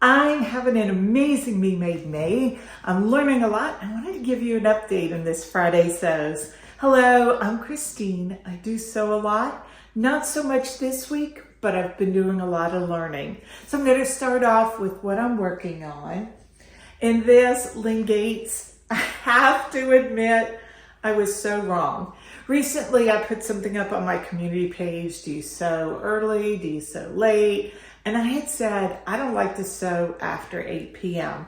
I'm having an amazing Me Made May. I'm learning a lot. I wanted to give you an update on this Friday Sews. Hello, I'm Christine. I do sew a lot. Not so much this week, but I've been doing a lot of learning. So I'm going to start off with what I'm working on. In this, Lynn Gates, I have to admit, I was so wrong. Recently, I put something up on my community page. Do you sew early? Do you sew late? And I had said, I don't like to sew after 8 p.m.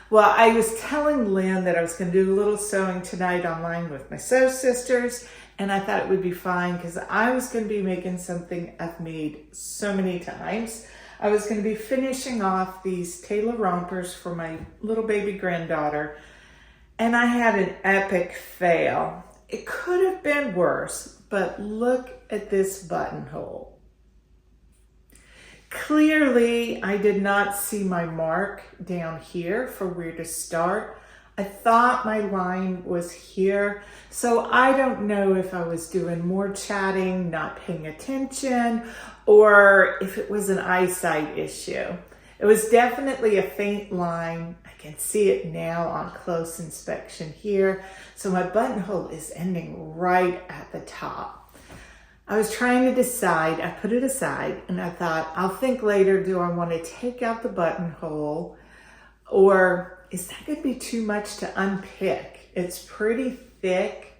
Well, I was telling Lynn that I was going to do a little sewing tonight online with my sew sisters, and I thought it would be fine because I was going to be making something I've made so many times. I was going to be finishing off these Taylor rompers for my little baby granddaughter, and I had an epic fail. It could have been worse, but look at this buttonhole. Clearly, I did not see my mark down here for where to start. I thought my line was here, so I don't know if I was doing more chatting, not paying attention, or if it was an eyesight issue. It was definitely a faint line. I can see it now on close inspection here. So my buttonhole is ending right at the top. I was trying to decide, I put it aside and I thought, I'll think later, do I want to take out the buttonhole or is that going to be too much to unpick? It's pretty thick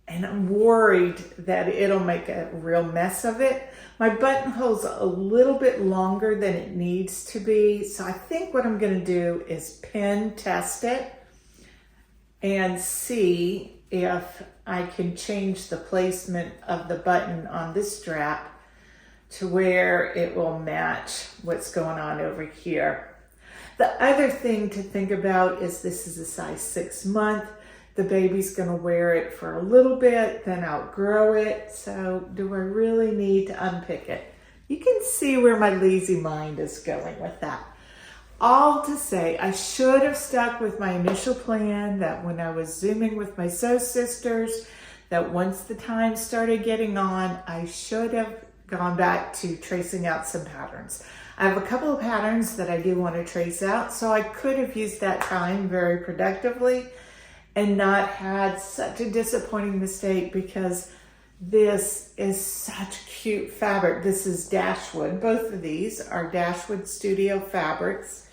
and I'm worried that it'll make a real mess of it. My buttonhole's a little bit longer than it needs to be. So I think what I'm going to do is pin test it and see if I can change the placement of the button on this strap to where it will match what's going on over here. The other thing to think about is this is a size 6 month. The baby's gonna wear it for a little bit, then outgrow it. So do I really need to unpick it? You can see where my lazy mind is going with that. All to say, I should have stuck with my initial plan that when I was Zooming with my sew sisters, that once the time started getting on, I should have gone back to tracing out some patterns. I have a couple of patterns that I do want to trace out, so I could have used that time very productively and not had such a disappointing mistake because this is such cute fabric. This is Dashwood. Both of these are Dashwood Studio fabrics.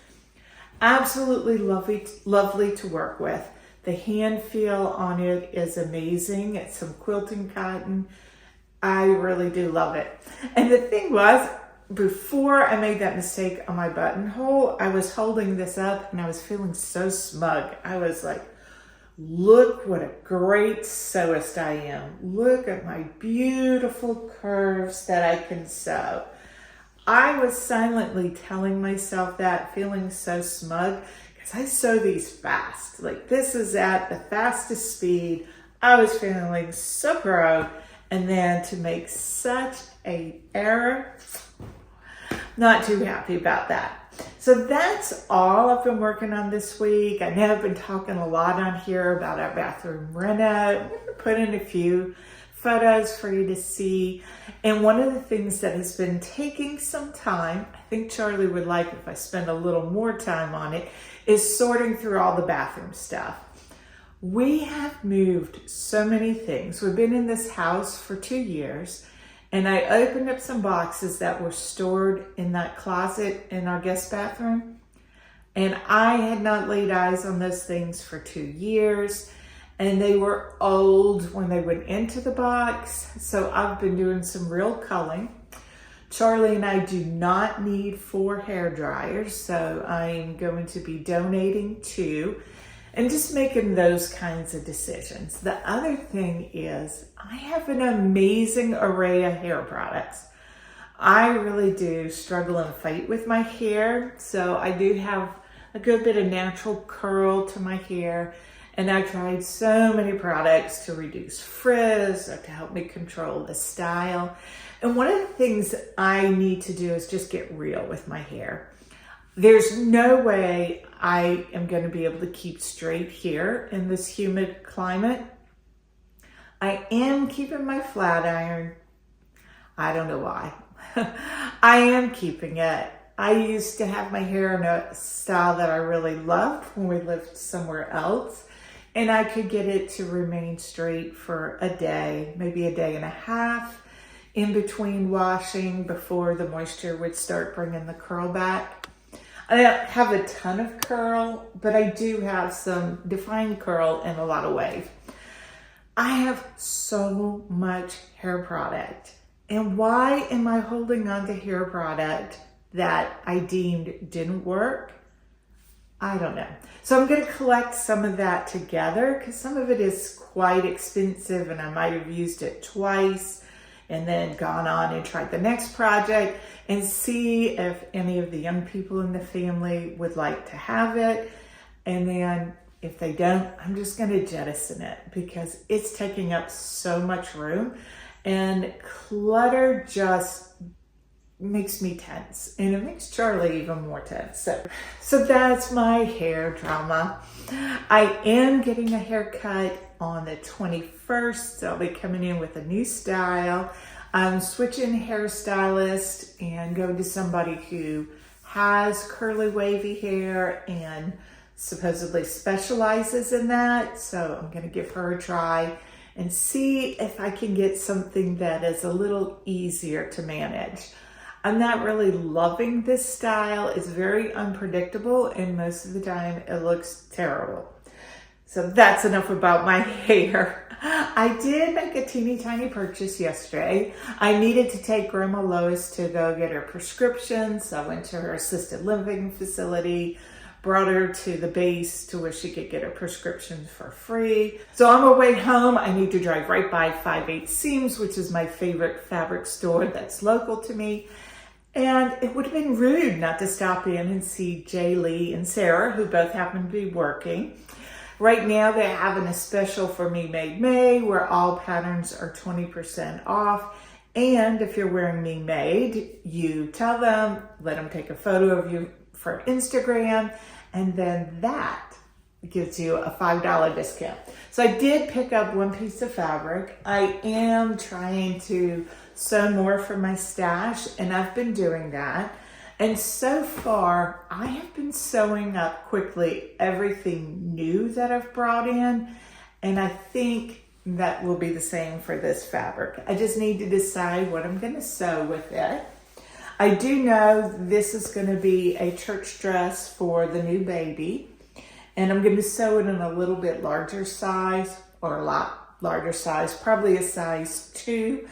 Absolutely lovely to work with. The hand feel on it is amazing. It's some quilting cotton. I really do love it. And the thing was, before I made that mistake on my buttonhole, I was holding this up and I was feeling so smug. I was like, look what a great sewist I am. Look at my beautiful curves that I can sew. I was silently telling myself that, feeling so smug, because I sew these fast. Like this is at the fastest speed. I was feeling so proud. And then to make such an error, not too happy about that. So that's all I've been working on this week. I know I've been talking a lot on here about our bathroom reno. I'm going to put in a few photos for you to see. And one of the things that has been taking some time, I think Charlie would like if I spend a little more time on it, is sorting through all the bathroom stuff. We have moved so many things. We've been in this house for 2 years, and I opened up some boxes that were stored in that closet in our guest bathroom, and I had not laid eyes on those things for 2 years. And they were old when they went into the box. So I've been doing some real culling. Charlie and I do not need 4 hair dryers. So I'm going to be donating 2 and just making those kinds of decisions. The other thing is I have an amazing array of hair products. I really do struggle and fight with my hair. So I do have a good bit of natural curl to my hair. And I've tried so many products to reduce frizz or to help me control the style. And one of the things I need to do is just get real with my hair. There's no way I am going to be able to keep straight here in this humid climate. I am keeping my flat iron. I don't know why. I am keeping it. I used to have my hair in a style that I really loved when we lived somewhere else. And I could get it to remain straight for a day, maybe a day and a half in between washing before the moisture would start bringing the curl back. I don't have a ton of curl, but I do have some defined curl and a lot of wave. I have so much hair product. And why am I holding on to hair product that I deemed didn't work? I don't know. So I'm going to collect some of that together because some of it is quite expensive and I might have used it twice and then gone on and tried the next project and see if any of the young people in the family would like to have it. And then if they don't, I'm just going to jettison it because it's taking up so much room and clutter just makes me tense and it makes Charlie even more tense. So that's my hair drama. I am getting a haircut on the 21st. So I'll be coming in with a new style. I'm switching hairstylist and going to somebody who has curly wavy hair and supposedly specializes in that. So I'm going to give her a try and see if I can get something that is a little easier to manage. I'm not really loving this style. It's very unpredictable and most of the time it looks terrible. So that's enough about my hair. I did make a teeny tiny purchase yesterday. I needed to take Grandma Lois to go get her prescriptions. I went to her assisted living facility, brought her to the base to where she could get her prescriptions for free. So on my way home, I need to drive right by 5/8 Seams, which is my favorite fabric store that's local to me. And it would have been rude not to stop in and see Jay Lee and Sarah, who both happen to be working. Right now, they're having a special for Me Made May, where all patterns are 20% off. And if you're wearing Me Made, you tell them, let them take a photo of you for Instagram, and then that gives you a $5 discount. So I did pick up one piece of fabric. I am trying to sew more for my stash, and I've been doing that. And so far, I have been sewing up quickly everything new that I've brought in, and I think that will be the same for this fabric. I just need to decide what I'm going to sew with it. I do know this is going to be a church dress for the new baby, and I'm going to sew it in a little bit larger size, or a lot larger size, probably a size 2.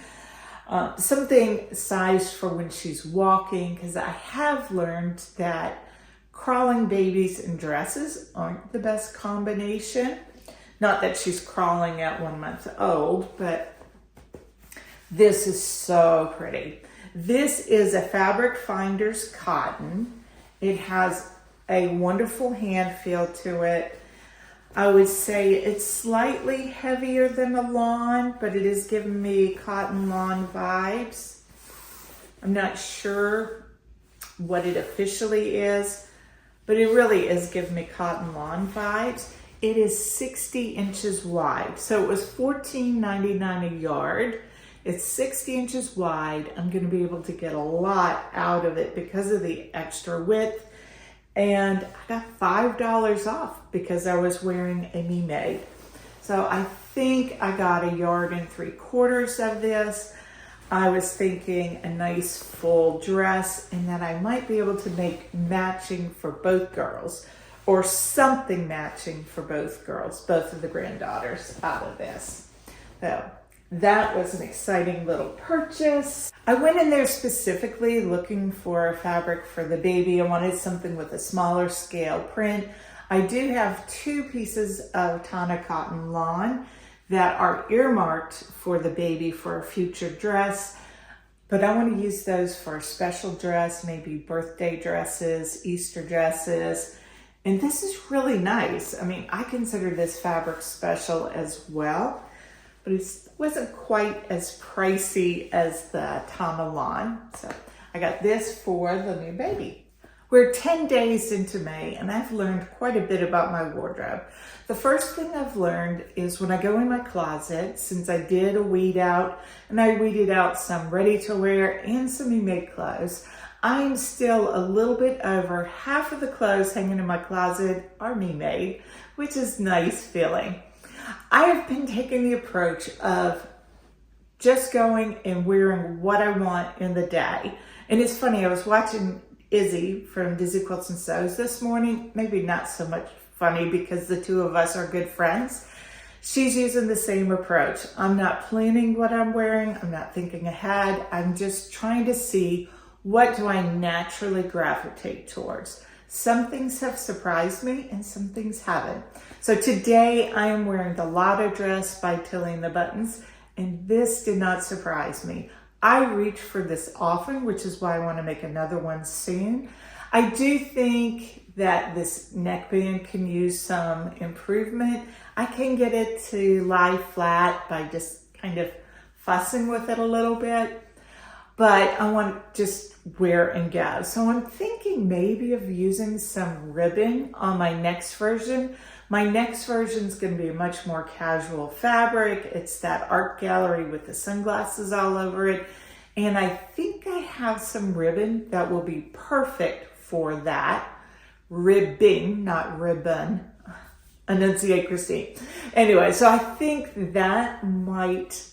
Something sized for when she's walking, because I have learned that crawling babies in dresses aren't the best combination. Not that she's crawling at 1 month old, but this is so pretty. This is a Fabric Finders cotton. It has a wonderful hand feel to it. I would say it's slightly heavier than a lawn, but it is giving me cotton lawn vibes. I'm not sure what it officially is, but it really is giving me cotton lawn vibes. It is 60 inches wide, so it was $14.99 a yard. It's 60 inches wide. I'm going to be able to get a lot out of it because of the extra width. And I got $5 off because I was wearing a Me Made. So I think I got 1 3/4 yards of this. I was thinking a nice full dress and that I might be able to make matching for both girls or something matching for both girls, both of the granddaughters out of this. So that was an exciting little purchase. I went in there specifically looking for a fabric for the baby. I wanted something with a smaller scale print. I do have 2 pieces of Tana cotton lawn that are earmarked for the baby for a future dress, but I want to use those for a special dress, maybe birthday dresses, Easter dresses. And this is really nice. I mean, I consider this fabric special as well, but it wasn't quite as pricey as the Tana lawn. So I got this for the new baby. We're 10 days into May, and I've learned quite a bit about my wardrobe. The first thing I've learned is when I go in my closet, since I did a weed out, and I weeded out some ready to wear and some Me Made clothes, I'm still a little bit over half of the clothes hanging in my closet are me made, which is nice feeling. I have been taking the approach of just going and wearing what I want in the day. And it's funny, I was watching Izzy from Dizzy Quilts and Sews this morning. Maybe not so much funny because the two of us are good friends. She's using the same approach. I'm not planning what I'm wearing. I'm not thinking ahead. I'm just trying to see what do I naturally gravitate towards. Some things have surprised me and some things haven't. So today I am wearing the Lotto dress by Tilly and the Buttons, and this did not surprise me. I reach for this often, which is why I want to make another one soon. I do think that this neckband can use some improvement. I can get it to lie flat by just kind of fussing with it a little bit, but I want to just wear and go. So I'm thinking maybe of using some ribbon on my next version. My next version is going to be a much more casual fabric. It's that art gallery with the sunglasses all over it. And I think I have some ribbon that will be perfect for that. Ribbing, not ribbon. Enunciate, Christine. Anyway, so I think that might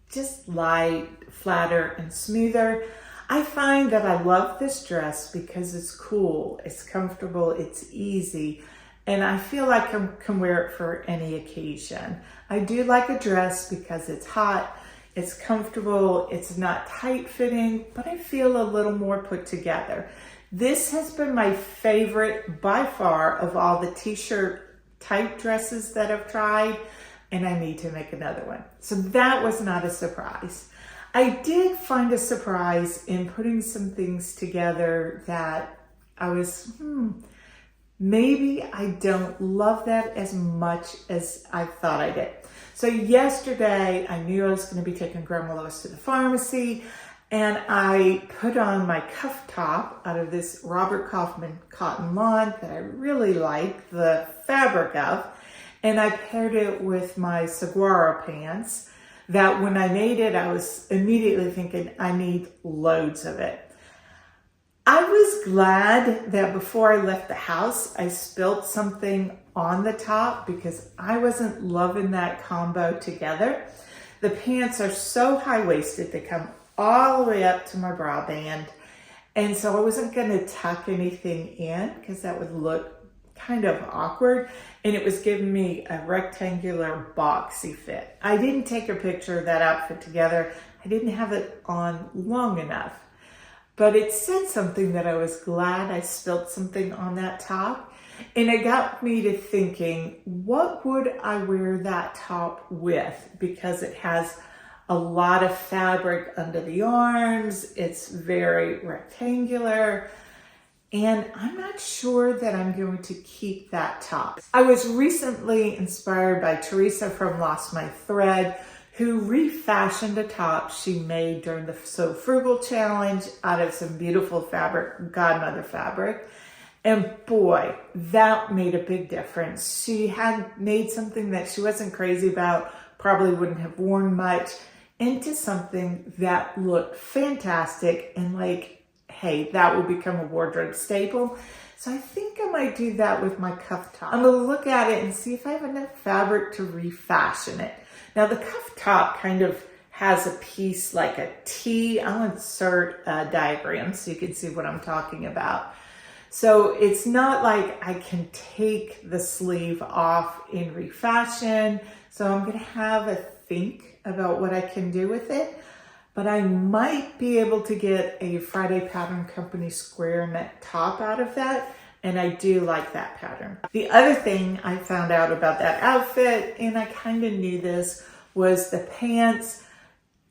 just lie flatter and smoother. I find that I love this dress because it's cool, it's comfortable, it's easy, and I feel like I can wear it for any occasion. I do like a dress because it's hot, it's comfortable, it's not tight fitting, but I feel a little more put together. This has been my favorite by far of all the t-shirt type dresses that I've tried, and I need to make another one. So that was not a surprise. I did find a surprise in putting some things together that I was, maybe I don't love that as much as I thought I did. So yesterday, I knew I was going to be taking Grandma Lois to the pharmacy, and I put on my cuff top out of this Robert Kaufman cotton lawn that I really like the fabric of, and I paired it with my Saguaro pants that when I made it, I was immediately thinking I need loads of it. I was glad that before I left the house, I spilled something on the top because I wasn't loving that combo together. The pants are so high-waisted, they come all the way up to my bra band. And so I wasn't gonna tuck anything in because that would look kind of awkward. And it was giving me a rectangular boxy fit. I didn't take a picture of that outfit together. I didn't have it on long enough. But it said something that I was glad I spilled something on that top. And it got me to thinking, what would I wear that top with? Because it has a lot of fabric under the arms. It's very rectangular. And I'm not sure that I'm going to keep that top. I was recently inspired by Teresa from Lost My Thread, who refashioned a top she made during the So Frugal Challenge out of some beautiful fabric, Godmother fabric. And boy, that made a big difference. She had made something that she wasn't crazy about, probably wouldn't have worn much, into something that looked fantastic and like, hey, that will become a wardrobe staple. So I think I might do that with my cuff top. I'm gonna look at it and see if I have enough fabric to refashion it. Now the cuff top kind of has a piece like a T. I'll insert a diagram so you can see what I'm talking about. So it's not like I can take the sleeve off in refashion. So I'm gonna have a think about what I can do with it. But I might be able to get a Friday Pattern Company square neck top out of that. And I do like that pattern. The other thing I found out about that outfit, and I kind of knew this, was the pants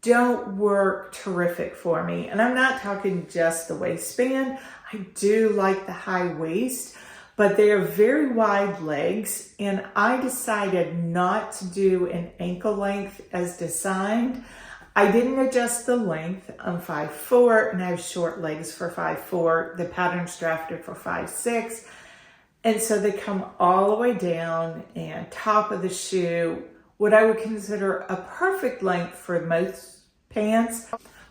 don't work terrific for me. And I'm not talking just the waistband. I do like the high waist, but they are very wide legs. And I decided not to do an ankle length as designed. I didn't adjust the length. I'm 5'4", and I have short legs for 5'4". The pattern's drafted for 5'6". And so they come all the way down and top of the shoe, what I would consider a perfect length for most pants.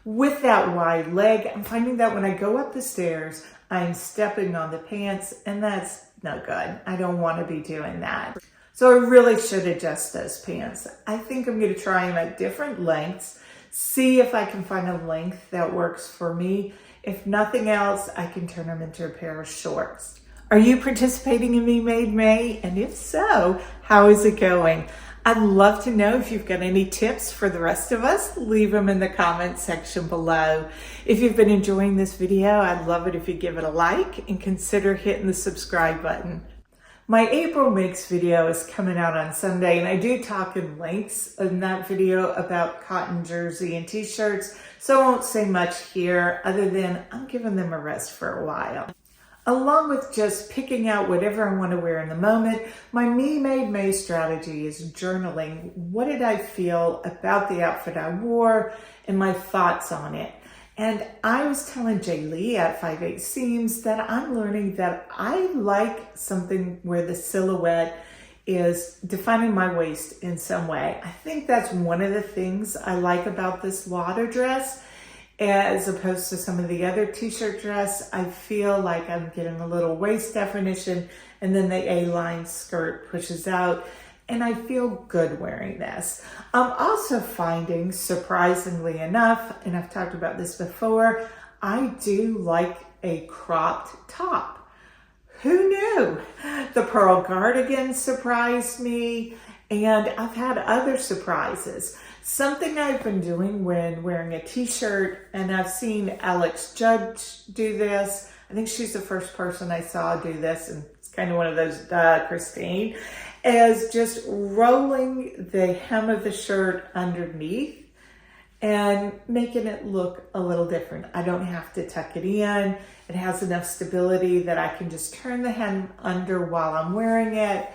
with that wide leg, I'm finding that when I go up the stairs, I'm stepping on the pants, and that's no good. I don't want to be doing that. So I really should adjust those pants. I think I'm going to try them at different lengths, see if I can find a length that works for me. If nothing else, I can turn them into a pair of shorts. Are you participating in Me Made May? And if so, how is it going? I'd love to know if you've got any tips for the rest of us. Leave them in the comment section below. If you've been enjoying this video, I'd love it if you give it a like and consider hitting the subscribe button. My April Makes video is coming out on Sunday, and I do talk in lengths in that video about cotton jersey and t-shirts, so I won't say much here other than I'm giving them a rest for a while. Along with just picking out whatever I want to wear in the moment, my Me Made May strategy is journaling. What did I feel about the outfit I wore and my thoughts on it? And I was telling Jay Lee at 5/8 Seams that I'm learning that I like something where the silhouette is defining my waist in some way. I think that's one of the things I like about this water dress. As opposed to some of the other t-shirt dress, I feel like I'm getting a little waist definition, and then the A-line skirt pushes out, and I feel good wearing this. I'm also finding, surprisingly enough, and I've talked about this before, I do like a cropped top. Who knew? The pearl cardigan surprised me, and I've had other surprises. Something I've been doing when wearing a t-shirt, and I've seen Alex Judge do this. I think she's the first person I saw do this, and it's kind of one of those, Christine, is just rolling the hem of the shirt underneath and making it look a little different. I don't have to tuck it in. It has enough stability that I can just turn the hem under while I'm wearing it,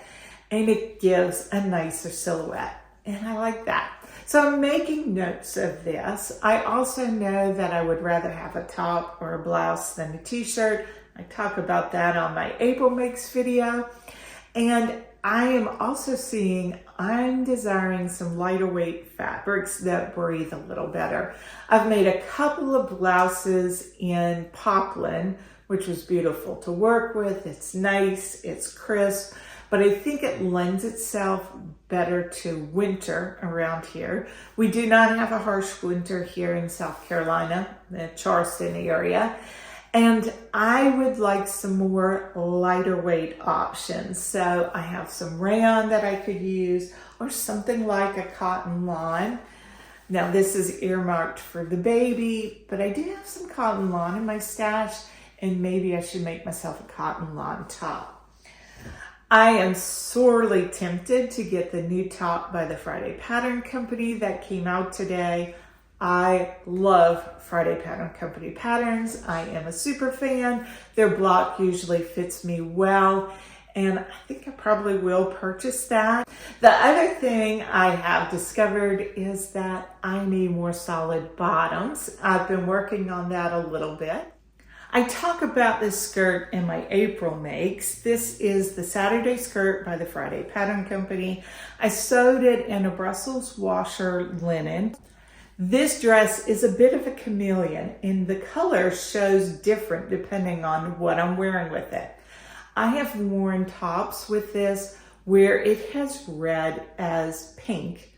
and it gives a nicer silhouette, and I like that. So I'm making notes of this. I also know that I would rather have a top or a blouse than a t-shirt. I talk about that on my April Makes video. And I am also seeing I'm desiring some lighter weight fabrics that breathe a little better. I've made a couple of blouses in poplin, which was beautiful to work with. It's nice, it's crisp. But I think it lends itself better to winter around here. We do not have a harsh winter here in South Carolina, the Charleston area. And I would like some more lighter weight options. So I have some rayon that I could use, or something like a cotton lawn. Now this is earmarked for the baby, but I do have some cotton lawn in my stash, and maybe I should make myself a cotton lawn top. I am sorely tempted to get the new top by the Friday Pattern Company that came out today. I love Friday Pattern Company patterns. I am a super fan. Their block usually fits me well, and I think I probably will purchase that. The other thing I have discovered is that I need more solid bottoms. I've been working on that a little bit. I talk about this skirt in my April Makes. This is the Saturday skirt by the Friday Pattern Company. I sewed it in a Brussels washer linen. This dress is a bit of a chameleon, and the color shows different depending on what I'm wearing with it. I have worn tops with this where it has red as pink,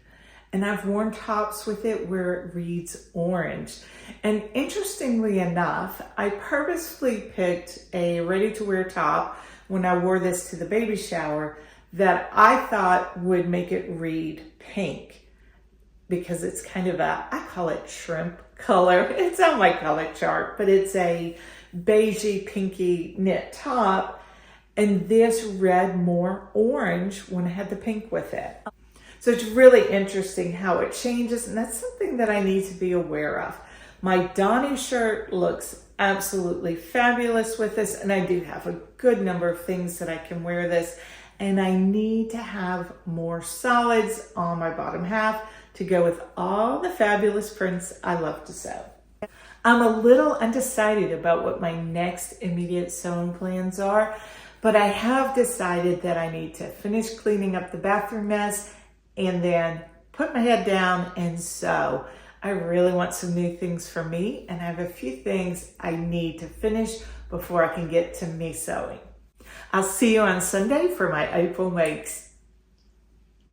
and I've worn tops with it where it reads orange. And interestingly enough, I purposefully picked a ready-to-wear top when I wore this to the baby shower that I thought would make it read pink, because it's kind of a, I call it shrimp color. It's on my color chart, but it's a beigey, pinky knit top, and this read more orange when I had the pink with it. So it's really interesting how it changes, and that's something that I need to be aware of. My Donnie shirt looks absolutely fabulous with this, and I do have a good number of things that I can wear this, and I need to have more solids on my bottom half to go with all the fabulous prints I love to sew. I'm a little undecided about what my next immediate sewing plans are, but I have decided that I need to finish cleaning up the bathroom mess and then put my head down and sew. I really want some new things for me, and I have a few things I need to finish before I can get to me sewing. I'll see you on Sunday for my April makes.